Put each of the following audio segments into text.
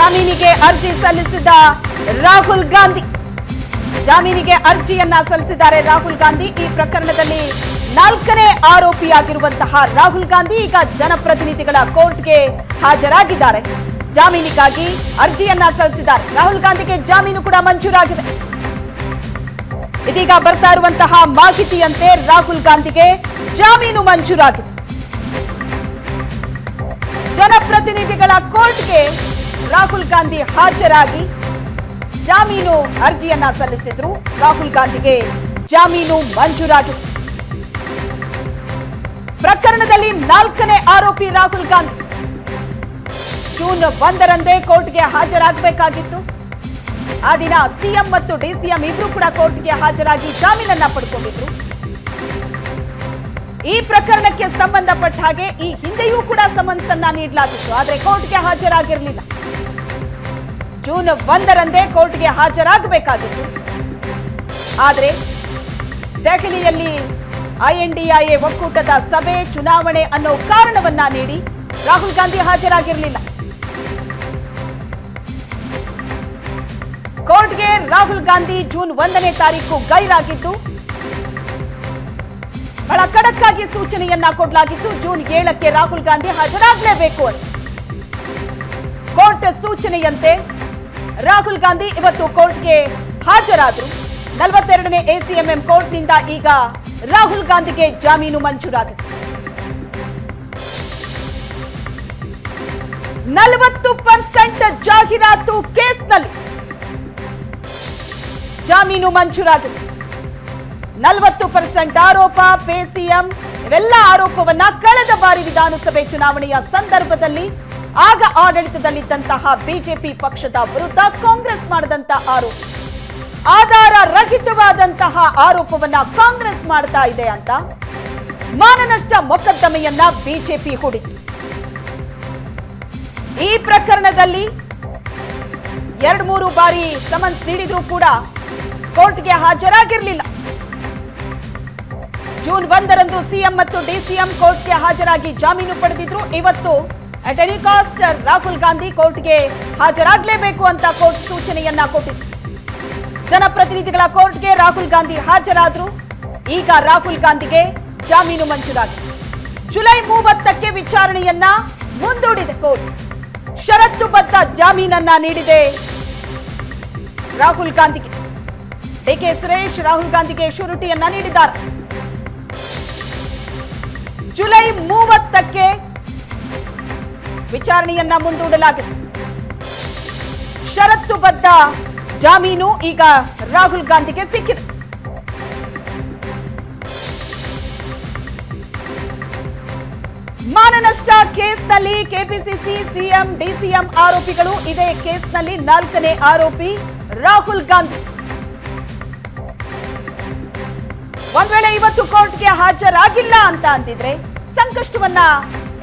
ಜಾಮೀನಿಗೆ ಅರ್ಜಿ ಸಲ್ಲಿಸಿದ ರಾಹುಲ್ ಗಾಂಧಿ. ಜಾಮೀನಿಗೆ ಅರ್ಜಿಯನ್ನ ಸಲ್ಲಿಸಿದ್ದಾರೆ ರಾಹುಲ್ ಗಾಂಧಿ. ಈ ಪ್ರಕರಣದಲ್ಲಿ 4ನೇ ಆರೋಪಿಯಾಗಿರುವಂತಹ ರಾಹುಲ್ ಗಾಂಧಿ ಈಗ ಜನಪ್ರತಿನಿಧಿಗಳ ಕೋರ್ಟ್ಗೆ ಹಾಜರಾಗಿದ್ದಾರೆ. ಜಾಮೀನಿಗಾಗಿ ಅರ್ಜಿಯನ್ನ ಸಲ್ಲಿಸಿದ್ದಾರೆ. ರಾಹುಲ್ ಗಾಂಧಿಗೆ ಜಾಮೀನು ಕೂಡ ಮಂಜೂರಾಗಿದೆ. ಇದೀಗ ಬರ್ತಾ ಇರುವಂತಹ ಮಾಹಿತಿಯಂತೆ ರಾಹುಲ್ ಗಾಂಧಿಗೆ ಜಾಮೀನು ಮಂಜೂರಾಗಿದೆ. ಜನಪ್ರತಿನಿಧಿಗಳ ಕೋರ್ಟ್ಗೆ ರಾಹುಲ್ ಗಾಂಧಿ ಹಾಜರಾಗಿ ಜಾಮೀನು ಅರ್ಜಿಯನ್ನ ಸಲ್ಲಿಸಿದ್ರು. ರಾಹುಲ್ ಗಾಂಧಿಗೆ ಜಾಮೀನು ಮಂಜೂರಾಗಿದೆ. ಪ್ರಕರಣದಲ್ಲಿ 4ನೇ ಆರೋಪಿ ರಾಹುಲ್ ಗಾಂಧಿ ಜೂನ್ 1ರಂದೇ ಕೋರ್ಟ್ಗೆ ಹಾಜರಾಗಬೇಕಾಗಿತ್ತು. ಆ ದಿನ ಸಿಎಂ ಮತ್ತು ಡಿಸಿಎಂ ಇಬ್ರು ಕೂಡ ಕೋರ್ಟ್ಗೆ ಹಾಜರಾಗಿ ಜಾಮೀನನ್ನ ಪಡ್ಕೊಂಡಿದ್ರು. ಈ ಪ್ರಕರಣಕ್ಕೆ ಸಂಬಂಧಪಟ್ಟ ಹಾಗೆ ಈ ಹಿಂದೆಯೂ ಕೂಡ ಸಮನ್ಸನ್ನ ನೀಡಲಾಗಿತ್ತು, ಆದರೆ ಕೋರ್ಟ್ಗೆ ಹಾಜರಾಗಿರಲಿಲ್ಲ. ಜೂನ್ 1ರಂದೇ ಕೋರ್ಟ್ಗೆ ಹಾಜರಾಗಬೇಕಾಗಿತ್ತು. ಆದರೆ ದೆಹಲಿಯಲ್ಲಿ INDIA ಒಕ್ಕೂಟದ ಸಭೆ, ಚುನಾವಣೆ ಅನ್ನೋ ಕಾರಣವನ್ನ ನೀಡಿ ರಾಹುಲ್ ಗಾಂಧಿ ಹಾಜರಾಗಿರಲಿಲ್ಲ. ಕೋರ್ಟ್ಗೆ ರಾಹುಲ್ ಗಾಂಧಿ ಜೂನ್ 1ನೇ ತಾರೀಕು ಗೈರಾಗಿದ್ದು ಬಹಳ ಖಡಕ್ ಆಗಿ ಸೂಚನೆಯನ್ನ ಕೊಡಲಾಗಿತ್ತು. ಜೂನ್ 7ಕ್ಕೆ ರಾಹುಲ್ ಗಾಂಧಿ ಹಾಜರಾಗಲೇಬೇಕು ಅಂತ. ಕೋರ್ಟ್ ಸೂಚನೆಯಂತೆ ರಾಹುಲ್ ಗಾಂಧಿ ಇವತ್ತು ಕೋರ್ಟ್ಗೆ ಹಾಜರಾದರು. 42ನೇ ACMM ಕೋರ್ಟ್ನಿಂದ ಈಗ ರಾಹುಲ್ ಗಾಂಧಿಗೆ ಜಾಮೀನು ಮಂಜೂರಾಗಿದೆ. 40% ಜಾಹೀರಾತು ಕೇಸ್ನಲ್ಲಿ ಜಾಮೀನು ಮಂಜೂರಾಗಿದೆ. 40% ಆರೋಪ, PCM ಇವೆಲ್ಲ ಆರೋಪವನ್ನ ಕಳೆದ ಬಾರಿ ವಿಧಾನಸಭೆ ಚುನಾವಣೆಯ ಸಂದರ್ಭದಲ್ಲಿ ಆಗ ಆಡಳಿತದಲ್ಲಿದ್ದಂತಹ ಬಿಜೆಪಿ ಪಕ್ಷದ ವಿರುದ್ಧ ಕಾಂಗ್ರೆಸ್ ಮಾಡಿದಂತಹ ಆರೋಪ, ಆಧಾರ ರಹಿತವಾದಂತಹ ಆರೋಪವನ್ನ ಕಾಂಗ್ರೆಸ್ ಮಾಡ್ತಾ ಇದೆ ಅಂತ ಮಾನನಷ್ಟ ಮೊಕದ್ದಮೆಯನ್ನ ಬಿಜೆಪಿ ಹೂಡಿತು. ಈ ಪ್ರಕರಣದಲ್ಲಿ 2-3 ಬಾರಿ ಸಮನ್ಸ್ ನೀಡಿದ್ರೂ ಕೂಡ ಕೋರ್ಟ್ಗೆ ಹಾಜರಾಗಿರಲಿಲ್ಲ. ಜೂನ್ 1ರಂದು ಸಿಎಂ ಮತ್ತು ಡಿಸಿಎಂ ಕೋರ್ಟ್ಗೆ ಹಾಜರಾಗಿ ಜಾಮೀನು ಪಡೆದಿದ್ರು. ಇವತ್ತು at any cost Rahul Gandhi ಕೋರ್ಟ್ಗೆ ಹಾಜರಾಗಲೇಬೇಕು ಅಂತ ಕೋರ್ಟ್ ಸೂಚನೆಯನ್ನ ಕೊಟ್ಟಿತ್ತು. ಜನಪ್ರತಿನಿಧಿಗಳ ಕೋರ್ಟ್ಗೆ ರಾಹುಲ್ ಗಾಂಧಿ ಹಾಜರಾದ್ರು. ಈಗ ರಾಹುಲ್ ಗಾಂಧಿಗೆ ಜಾಮೀನು ಮಂಜೂರಾಗಿದೆ. ಜುಲೈ 30ಕ್ಕೆ ವಿಚಾರಣೆಯನ್ನ ಮುಂದೂಡಿದೆ ಕೋರ್ಟ್. ಷರತ್ತುಬದ್ಧ ಜಾಮೀನನ್ನ ನೀಡಿದೆ ರಾಹುಲ್ ಗಾಂಧಿಗೆ. DK ಸುರೇಶ್ ರಾಹುಲ್ ಗಾಂಧಿಗೆ ಶ್ಯೂರಿಟಿಯನ್ನ ನೀಡಿದ್ದಾರೆ. ಜುಲೈ 30ಕ್ಕೆ ವಿಚಾರಣೆಯನ್ನ ಮುಂದೂಡಲಾಗಿದೆ. ಷರತ್ತುಬದ್ಧ ಜಾಮೀನು ಈಗ ರಾಹುಲ್ ಗಾಂಧಿಗೆ ಸಿಕ್ಕಿದೆ. ಮಾನನಷ್ಟ ಕೇಸ್ನಲ್ಲಿ ಕೆಪಿಸಿಸಿ, ಸಿಎಂ, ಡಿಸಿಎಂ ಆರೋಪಿಗಳು. ಇದೇ ಕೇಸ್ನಲ್ಲಿ 4ನೇ ಆರೋಪಿ ರಾಹುಲ್ ಗಾಂಧಿ. ಒಂದ್ ವೇಳೆ ಇವತ್ತು ಕೋರ್ಟ್ಗೆ ಹಾಜರಾಗಿಲ್ಲ ಅಂತ ಅಂದಿದ್ರೆ ಸಂಕಷ್ಟವನ್ನ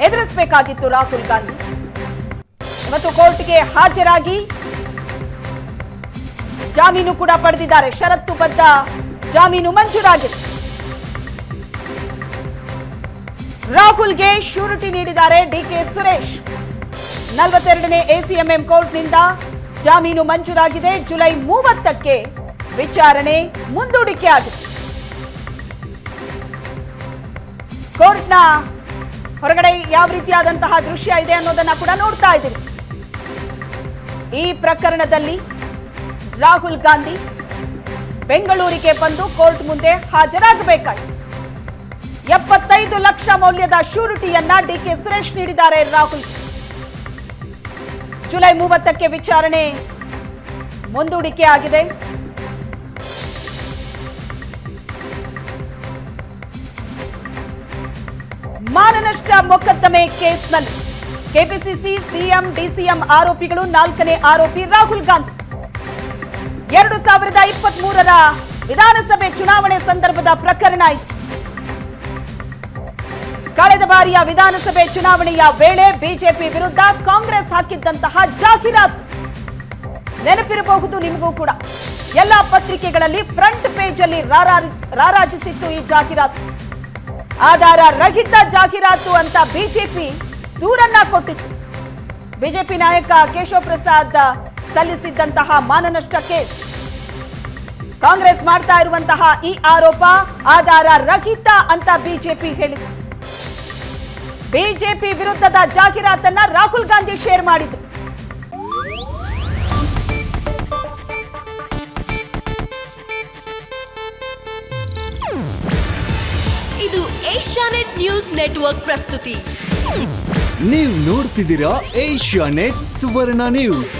ಎದುರಿಸಬೇಕಾಗಿತ್ತು ರಾಹುಲ್ ಗಾಂಧಿ. ಇವತ್ತು ಕೋರ್ಟ್ಗೆ ಹಾಜರಾಗಿ ಜಾಮೀನು ಕೂಡ ಪಡೆದಿದ್ದಾರೆ. ಷರತ್ತುಬದ್ಧ ಜಾಮೀನು ಮಂಜೂರಾಗಿದೆ. ರಾಹುಲ್ಗೆ ಶ್ಯೂರಿಟಿ ನೀಡಿದ್ದಾರೆ DK ಸುರೇಶ್. 42ನೇ ACMM ಕೋರ್ಟ್ನಿಂದ ಜಾಮೀನು ಮಂಜೂರಾಗಿದೆ. ಜುಲೈ 30ಕ್ಕೆ ವಿಚಾರಣೆ ಮುಂದೂಡಿಕೆ ಆಗಿದೆ. ಕೋರ್ಟ್ನ ಹೊರಗಡೆ ಯಾವ ರೀತಿಯಾದಂತಹ ದೃಶ್ಯ ಇದೆ ಅನ್ನೋದನ್ನ ಕೂಡ ನೋಡ್ತಾ ಇದ್ದೀವಿ. ಈ ಪ್ರಕರಣದಲ್ಲಿ ರಾಹುಲ್ ಗಾಂಧಿ ಬೆಂಗಳೂರಿಗೆ ಬಂದು ಕೋರ್ಟ್ ಮುಂದೆ ಹಾಜರಾಗಬೇಕಾಯಿತು. 75 ಲಕ್ಷ ಮೌಲ್ಯದ ಶ್ಯೂರಿಟಿಯನ್ನ DK ಸುರೇಶ್ ನೀಡಿದ್ದಾರೆ ರಾಹುಲ್. ಜುಲೈ 30ಕ್ಕೆ ವಿಚಾರಣೆ ಮುಂದೂಡಿಕೆ ಆಗಿದೆ. ಮಾನನಷ್ಟ ಮೊಕದ್ದಮೆ ಕೇಸ್ನಲ್ಲಿ ಕೆಪಿಸಿಸಿ, ಸಿಎಂ, ಡಿಸಿಎಂ ಆರೋಪಿಗಳು. 4ನೇ ಆರೋಪಿ ರಾಹುಲ್ ಗಾಂಧಿ. 2023ರ ವಿಧಾನಸಭೆ ಚುನಾವಣೆ ಸಂದರ್ಭದ ಪ್ರಕರಣ ಇದು. ಕಳೆದ ಬಾರಿಯ ವಿಧಾನಸಭೆ ಚುನಾವಣೆಯ ವೇಳೆ ಬಿಜೆಪಿ ವಿರುದ್ಧ ಕಾಂಗ್ರೆಸ್ ಹಾಕಿದ್ದಂತಹ ಜಾಹೀರಾತು ನೆನಪಿರಬಹುದು ನಿಮಗೂ ಕೂಡ. ಎಲ್ಲ ಪತ್ರಿಕೆಗಳಲ್ಲಿ ಫ್ರಂಟ್ ಪೇಜ್ ಅಲ್ಲಿ ರಾರಾಜಿಸಿತ್ತು ಈ ಜಾಹೀರಾತು. ಆಧಾರ ರಹಿತ ಜಾಹೀರಾತು ಅಂತ ಬಿಜೆಪಿ ದೂರನ್ನ ಕೊಟ್ಟಿತ್ತು. ಬಿಜೆಪಿ ನಾಯಕ ಕೇಶವ ಪ್ರಸಾದ್ ಸಲ್ಲಿಸಿದ್ದಂತಹ ಮಾನನಷ್ಟ ಕೇಸ್. ಕಾಂಗ್ರೆಸ್ ಮಾಡ್ತಾ ಇರುವಂತಹ ಈ ಆರೋಪ ಆಧಾರ ರಹಿತ ಅಂತ ಬಿಜೆಪಿ ಹೇಳಿತು. ಬಿಜೆಪಿ ವಿರುದ್ಧದ ಜಾಹೀರಾತನ್ನ ರಾಹುಲ್ ಗಾಂಧಿ ಶೇರ್ ಮಾಡಿದ್ರು. ಇದು ಏಷ್ಯಾನೆಟ್ ನ್ಯೂಸ್ ನೆಟ್ವರ್ಕ್ ಪ್ರಸ್ತುತಿ. ನೀವು ನೋಡ್ತಿದ್ದೀರಾ ಏಷ್ಯಾನೆಟ್ ಸುವರ್ಣ ನ್ಯೂಸ್.